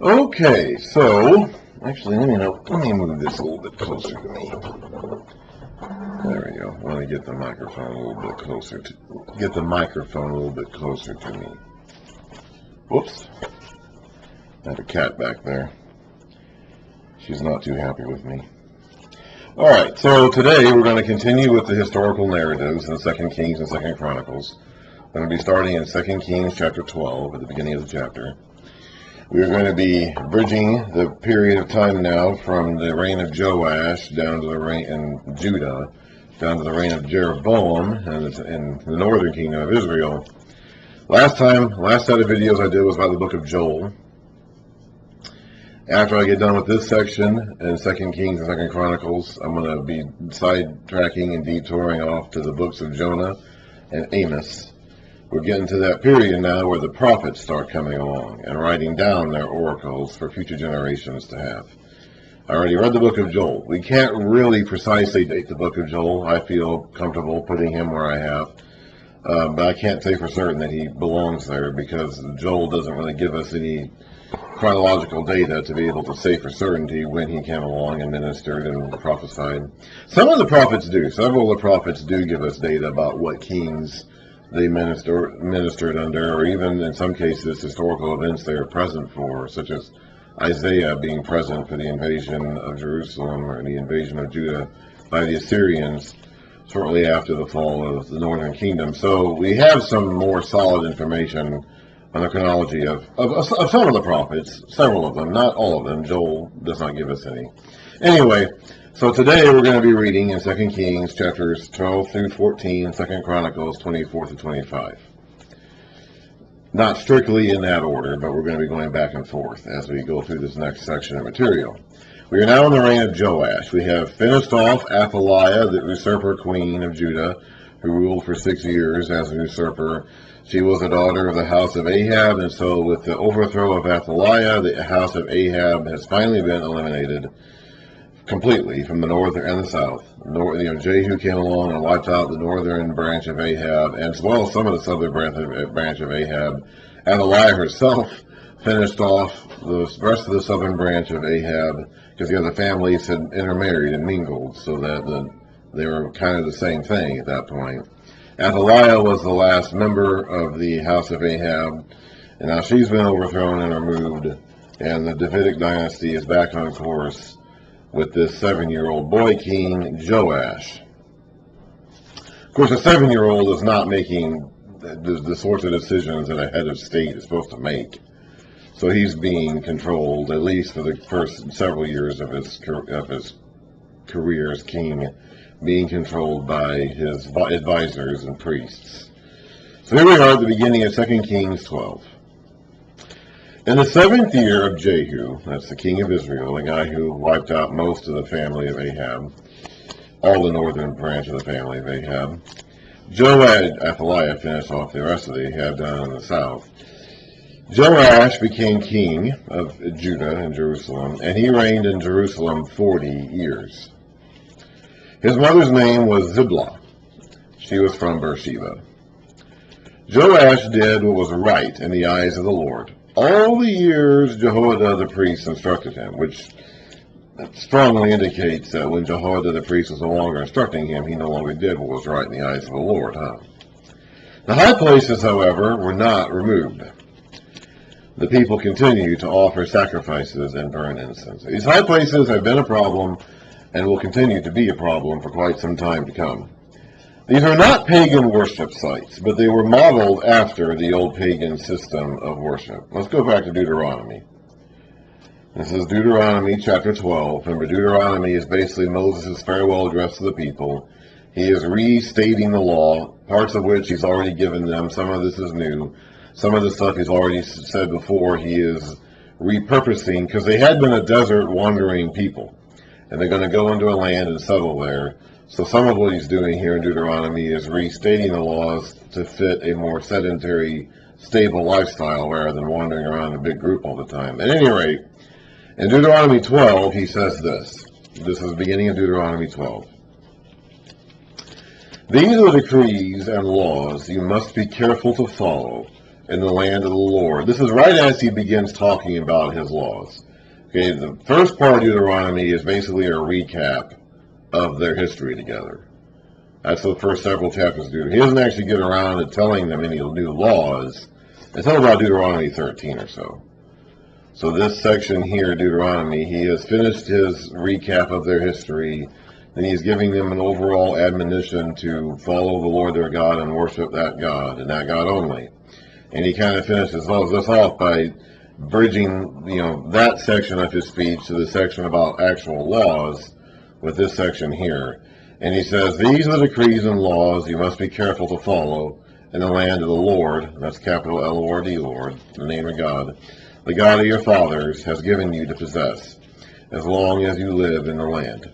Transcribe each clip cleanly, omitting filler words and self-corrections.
Okay, so actually, let me move this a little bit closer to me. There we go. I want to get the microphone a little bit closer to me. Whoops. I have a cat back there. She's not too happy with me. All right, so today we're going to continue with the historical narratives in 2 Kings and 2 Chronicles. We're going to be starting in 2 Kings chapter 12 at the beginning of the chapter. We're going to be bridging the period of time now from the reign of Joash down to the reign in Judah, down to the reign of Jeroboam in the northern kingdom of Israel. Last set of videos I did was about the book of Joel. After I get done with this section in 2 Kings and 2 Chronicles, I'm going to be sidetracking and detouring off to the books of Jonah and Amos. We're getting to that period now where the prophets start coming along and writing down their oracles for future generations to have. I already read the book of Joel. We can't really precisely date the book of Joel. I feel comfortable putting him where I have. But I can't say for certain that he belongs there because Joel doesn't really give us any chronological data to be able to say for certainty when he came along and ministered and prophesied. Some of the prophets do. Several of the prophets do give us data about what kings they ministered under, or even in some cases historical events they are present for, such as Isaiah being present for the invasion of Jerusalem or the invasion of Judah by the Assyrians shortly after the fall of the northern kingdom. So we have some more solid information on the chronology of some of the prophets, several of them, not all of them. Joel does not give us any. Anyway, so today we're going to be reading in 2 Kings chapters 12 through 14, 2 Chronicles 24 to 25. Not strictly in that order, but we're going to be going back and forth as we go through this next section of material. We are now in the reign of Joash. We have finished off Athaliah, the usurper queen of Judah, who ruled for 6 years as an usurper. She was a daughter of the house of Ahab, and so with the overthrow of Athaliah, the house of Ahab has finally been eliminated completely from the north and the south. Jehu came along and wiped out the northern branch of Ahab, and as well as some of the southern branch of Ahab. Athaliah herself finished off the rest of the southern branch of Ahab because the other families had intermarried and mingled, so that they were kind of the same thing at that point. Athaliah was the last member of the house of Ahab, and now she's been overthrown and removed, and the Davidic dynasty is back on course with this 7-year-old boy king, Joash. Of course, a 7-year-old is not making the sorts of decisions that a head of state is supposed to make. So he's being controlled, at least for the first several years of his career as king, being controlled by his advisors and priests. So here we are at the beginning of 2 Kings 12. In the 7th year of Jehu, that's the king of Israel, the guy who wiped out most of the family of Ahab, all the northern branch of the family of Ahab, Athaliah finished off the rest of the Ahab down in the south. Joash became king of Judah and Jerusalem, and he reigned in Jerusalem 40 years. His mother's name was Ziblah. She was from Beersheba. Joash did what was right in the eyes of the Lord all the years Jehoiada the priest instructed him, which strongly indicates that when Jehoiada the priest was no longer instructing him, he no longer did what was right in the eyes of the Lord. The high places, however, were not removed. The people continued to offer sacrifices and burn incense. These high places have been a problem and will continue to be a problem for quite some time to come. These are not pagan worship sites, but they were modeled after the old pagan system of worship. Let's go back to Deuteronomy. This is Deuteronomy chapter 12. Remember, Deuteronomy is basically Moses' farewell address to the people. He is restating the law, parts of which he's already given them. Some of this is new. Some of the stuff he's already said before he is repurposing, because they had been a desert wandering people, and they're going to go into a land and settle there. So some of what he's doing here in Deuteronomy is restating the laws to fit a more sedentary, stable lifestyle rather than wandering around in a big group all the time. At any rate, in Deuteronomy 12, he says this. This is the beginning of Deuteronomy 12. These are the decrees and laws you must be careful to follow in the land of the Lord. This is right as he begins talking about his laws. Okay, the first part of Deuteronomy is basically a recap of their history together. That's the first several chapters do. He doesn't actually get around to telling them any new laws until about Deuteronomy 13 or so. So this section here, Deuteronomy, he has finished his recap of their history, and he's giving them an overall admonition to follow the Lord their God and worship that God and that God only. And he kind of finishes this off by bridging, that section of his speech to the section about actual laws with this section here. And he says, these are the decrees and laws you must be careful to follow in the land of the Lord, that's capital L-O-R-D, Lord, the name of God, the God of your fathers has given you to possess, as long as you live in the land.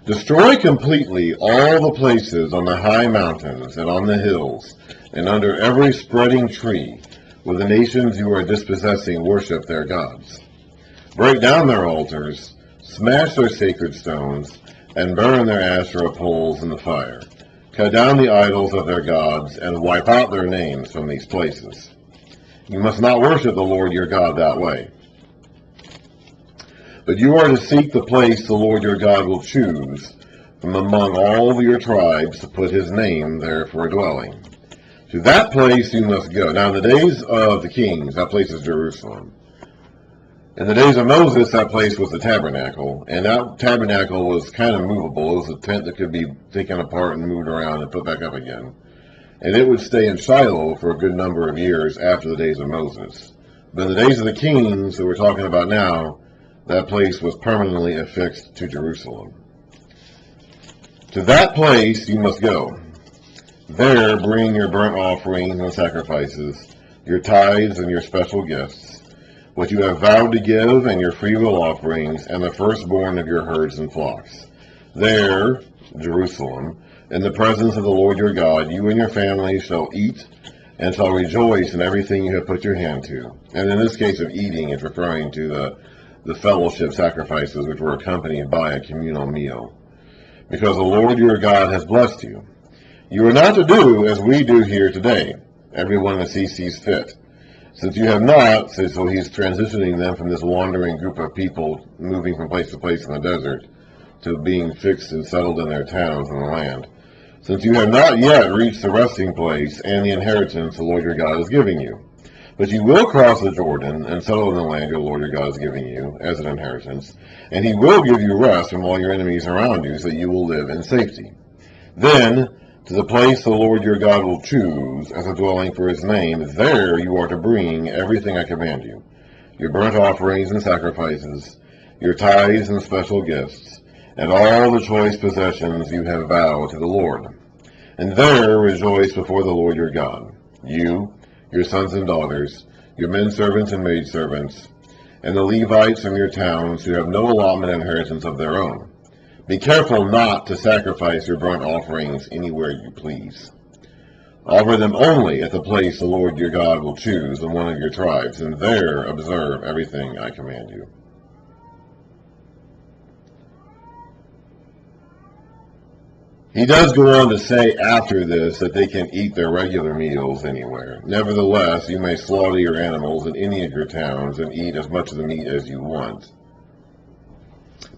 Destroy completely all the places on the high mountains and on the hills, and under every spreading tree, where the nations you are dispossessing worship their gods. Break down their altars, smash their sacred stones, and burn their Asherah poles in the fire. Cut down the idols of their gods, and wipe out their names from these places. You must not worship the Lord your God that way. But you are to seek the place the Lord your God will choose from among all your tribes to put his name there for a dwelling. To that place you must go. Now, in the days of the kings, that place is Jerusalem. In the days of Moses, that place was the tabernacle, and that tabernacle was kind of movable. It was a tent that could be taken apart and moved around and put back up again. And it would stay in Shiloh for a good number of years after the days of Moses. But in the days of the kings that we're talking about now, that place was permanently affixed to Jerusalem. To that place you must go. There bring your burnt offerings and sacrifices, your tithes and your special gifts, what you have vowed to give, and your freewill offerings, and the firstborn of your herds and flocks. There, Jerusalem, in the presence of the Lord your God, you and your family shall eat and shall rejoice in everything you have put your hand to. And in this case of eating, it's referring to the fellowship sacrifices which were accompanied by a communal meal. Because the Lord your God has blessed you. You are not to do as we do here today, everyone as he sees fit. Since you have not, so he's transitioning them from this wandering group of people moving from place to place in the desert to being fixed and settled in their towns and the land. Since you have not yet reached the resting place and the inheritance the Lord your God is giving you. But you will cross the Jordan and settle in the land your Lord your God is giving you as an inheritance, and he will give you rest from all your enemies around you, so that you will live in safety. Then, to the place the Lord your God will choose as a dwelling for his name, there you are to bring everything I command you, your burnt offerings and sacrifices, your tithes and special gifts, and all the choice possessions you have vowed to the Lord. And there rejoice before the Lord your God, you, your sons and daughters, your men servants and maid servants, and the Levites from your towns who have no allotment inheritance of their own. Be careful not to sacrifice your burnt offerings anywhere you please. Offer them only at the place the Lord your God will choose in one of your tribes, and there observe everything I command you. He does go on to say after this that they can eat their regular meals anywhere. Nevertheless, you may slaughter your animals in any of your towns and eat as much of the meat as you want.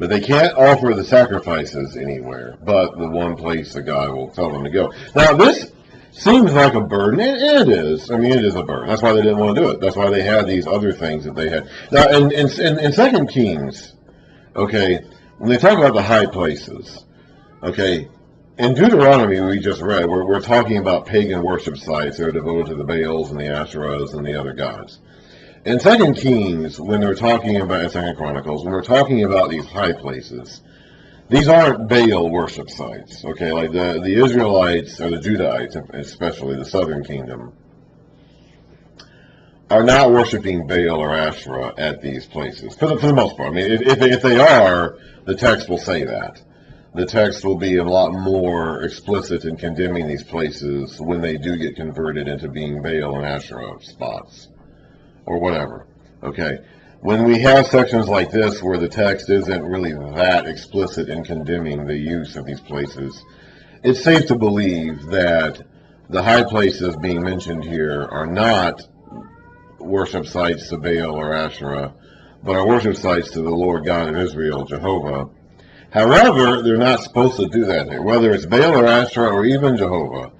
But they can't offer the sacrifices anywhere but the one place that God will tell them to go. Now, this seems like a burden, and it is. I mean, it is a burden. That's why they didn't want to do it. That's why they had these other things that they had. Now, in 2 Kings, okay, when they talk about the high places, okay, in Deuteronomy, we just read, we're talking about pagan worship sites that are devoted to the Baals and the Asherahs and the other gods. In 2 Kings, when they're talking about, in 2 Chronicles, when we're talking about these high places, these aren't Baal worship sites, okay? Like the Israelites, or the Judahites, especially the southern kingdom, are not worshiping Baal or Asherah at these places, for the most part. I mean, if they are, the text will say that. The text will be a lot more explicit in condemning these places when they do get converted into being Baal and Asherah spots, or whatever, okay? When we have sections like this where the text isn't really that explicit in condemning the use of these places, it's safe to believe that the high places being mentioned here are not worship sites to Baal or Asherah, but are worship sites to the Lord God of Israel, Jehovah. However, they're not supposed to do that here, whether it's Baal or Asherah or even Jehovah.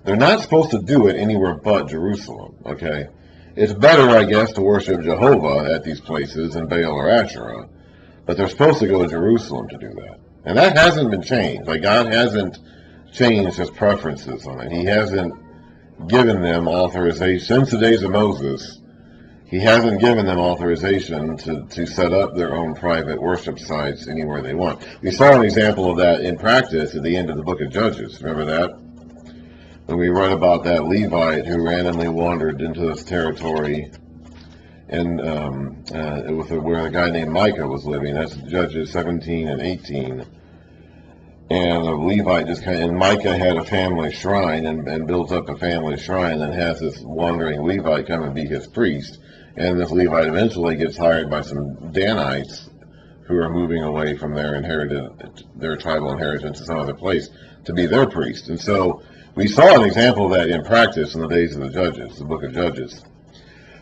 They're not supposed to do it anywhere but Jerusalem, okay? It's better, I guess, to worship Jehovah at these places than Baal or Asherah, but they're supposed to go to Jerusalem to do that. And that hasn't been changed. Like, God hasn't changed his preferences on it. He hasn't given them authorization. Since the days of Moses, he hasn't given them authorization to set up their own private worship sites anywhere they want. We saw an example of that in practice at the end of the book of Judges. Remember that? When we read about that Levite who randomly wandered into this territory and where a guy named Micah was living. That's Judges 17 and 18. And a Levite and Micah had a family shrine and builds up a family shrine and has this wandering Levite come and be his priest. And this Levite eventually gets hired by some Danites who are moving away from their tribal inheritance to some other place to be their priest. And so we saw an example of that in practice in the days of the Judges, the book of Judges.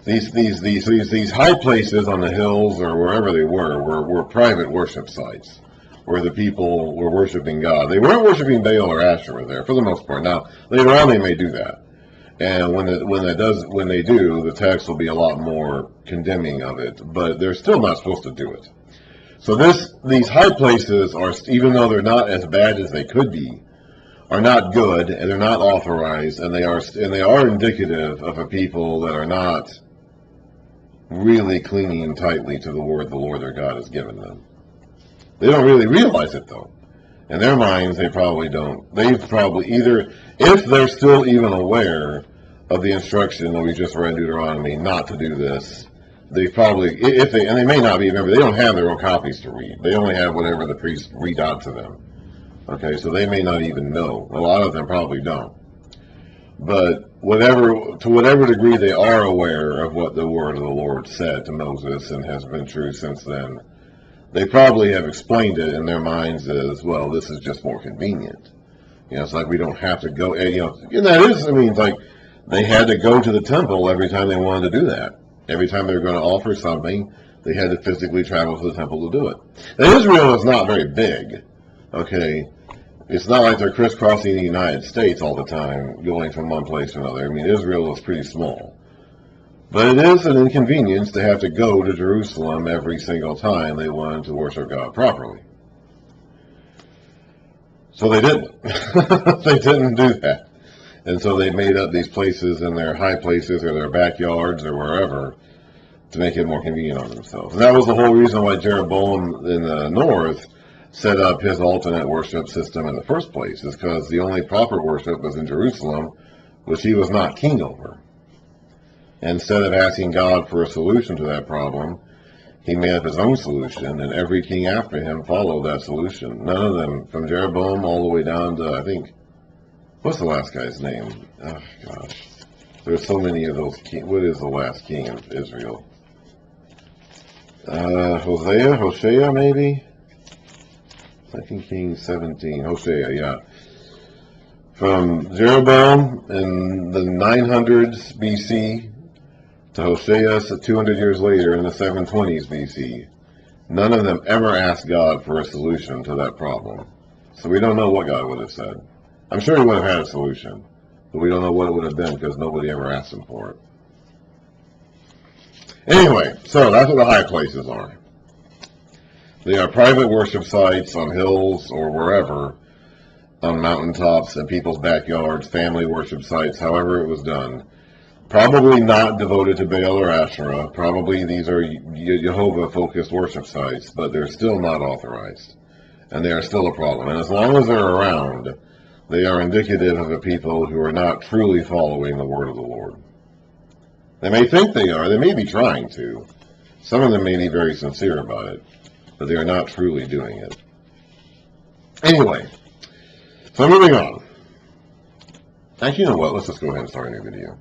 These high places on the hills or wherever they were private worship sites where the people were worshiping God. They weren't worshiping Baal or Asherah there for the most part. Now later on they may do that. And when they do, the text will be a lot more condemning of it, but they're still not supposed to do it. So these high places are, even though they're not as bad as they could be, are not good, and they're not authorized, and they are indicative of a people that are not really clinging tightly to the word the Lord their God has given them. They don't really realize it though. In their minds, they probably don't. They've probably either, if they're still even aware of the instruction that we just read in Deuteronomy not to do this, they probably, and they may not be, remember, they don't have their own copies to read. They only have whatever the priests read out to them. Okay, so they may not even know. A lot of them probably don't. But to whatever degree they are aware of what the word of the Lord said to Moses and has been true since then, they probably have explained it in their minds as, well, this is just more convenient. It's like we don't have to go, and that is, it's like they had to go to the temple every time they wanted to do that. Every time they were going to offer something, they had to physically travel to the temple to do it. Now, Israel is not very big, okay? It's not like they're crisscrossing the United States all the time, going from one place to another. Israel is pretty small. But it is an inconvenience to have to go to Jerusalem every single time they wanted to worship God properly. So they didn't. They didn't do that. And so they made up these places in their high places or their backyards or wherever to make it more convenient on themselves. And that was the whole reason why Jeroboam in the north set up his alternate worship system in the first place, is because the only proper worship was in Jerusalem, which he was not king over. Instead of asking God for a solution to that problem, he made up his own solution, and every king after him followed that solution. None of them, from Jeroboam all the way down to, I think, what's the last guy's name? Oh, gosh. There's so many of those kings. What is the last king of Israel? Hosea, maybe? 2 Kings 17. Hosea, yeah. From Jeroboam in the 900s BC to Hosea 200 years later in the 720s BC, none of them ever asked God for a solution to that problem. So we don't know what God would have said. I'm sure he would have had a solution, but we don't know what it would have been because nobody ever asked him for it. Anyway, so that's what the high places are. They are private worship sites on hills or wherever, on mountaintops, in people's backyards, family worship sites, however it was done. Probably not devoted to Baal or Asherah. Probably these are Jehovah-focused worship sites, but they're still not authorized. And they are still a problem. And as long as they're around, they are indicative of a people who are not truly following the word of the Lord. They may think they are. They may be trying to. Some of them may be very sincere about it, but they are not truly doing it. Anyway, so moving on. Actually, you know what? Let's just go ahead and start a new video.